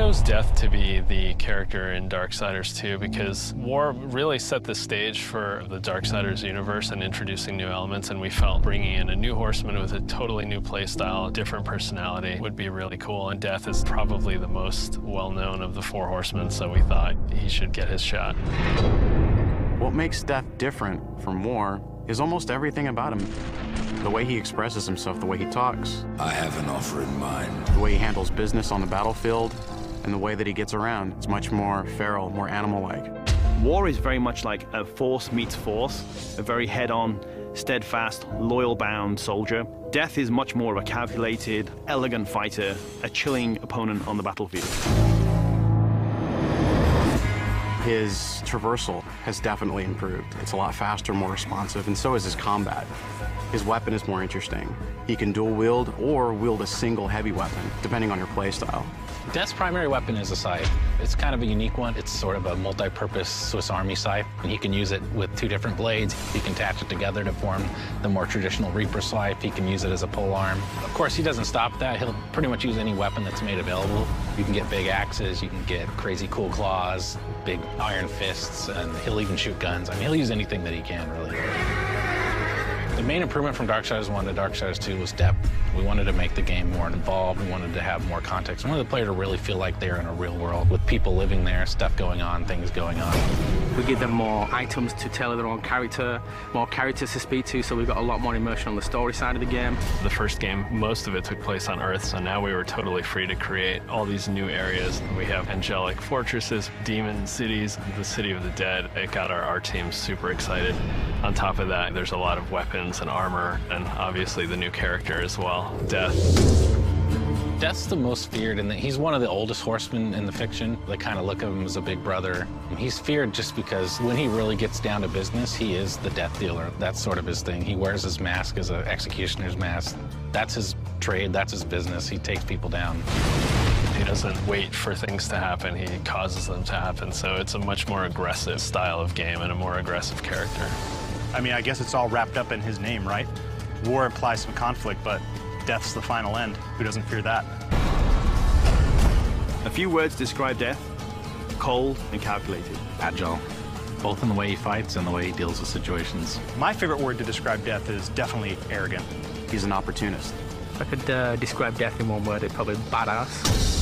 chose Death to be the character in Darksiders 2 because War really set the stage for the Darksiders universe and introducing new elements, and we felt bringing in a new horseman with a totally new playstyle, a different personality would be really cool, and Death is probably the most well-known of the four horsemen, so we thought he should get his shot. What makes Death different from War is almost everything about him. The way he expresses himself, the way he talks. I have an offer in mind. The way he handles business on the battlefield, and the way that he gets around. It's much more feral, more animal-like. War is very much like a force meets force, a very head-on, steadfast, loyal-bound soldier. Death is much more of a calculated, elegant fighter, a chilling opponent on the battlefield. His traversal has definitely improved. It's a lot faster, more responsive, and so is his combat. His weapon is more interesting. He can dual wield or wield a single heavy weapon, depending on your playstyle. Death's primary weapon is a scythe. It's kind of a unique one. It's sort of a multi-purpose Swiss Army scythe. He can use it with two different blades. He can attach it together to form the more traditional Reaper scythe. He can use it as a polearm. Of course, he doesn't stop that. He'll pretty much use any weapon that's made available. You can get big axes, you can get crazy cool claws, big iron fists, and he'll even shoot guns. I mean, he'll use anything that he can, really. The main improvement from Darksiders 1 to Darksiders 2 was depth. We wanted to make the game more involved. We wanted to have more context. We wanted the player to really feel like they're in a real world with people living there, stuff going on, things going on. We give them more items to tailor their own character, more characters to speak to, so we've got a lot more immersion on the story side of the game. The first game, most of it took place on Earth, so now we were totally free to create all these new areas. We have angelic fortresses, demon cities, the city of the dead. It got our team super excited. On top of that, there's a lot of weapons and armor, and obviously the new character as well, Death. Death's the most feared, and he's one of the oldest horsemen in the fiction. They kind of look at him as a big brother. He's feared just because when he really gets down to business, he is the death dealer. That's sort of his thing. He wears his mask as an executioner's mask. That's his trade, that's his business. He takes people down. He doesn't wait for things to happen, he causes them to happen. So it's a much more aggressive style of game and a more aggressive character. I mean, I guess it's all wrapped up in his name, right? War implies some conflict, but Death's the final end. Who doesn't fear that? A few words describe Death: cold and calculated. Agile, both in the way he fights and the way he deals with situations. My favorite word to describe Death is definitely arrogant. He's an opportunist. If I could describe Death in one word, it'd probably be badass.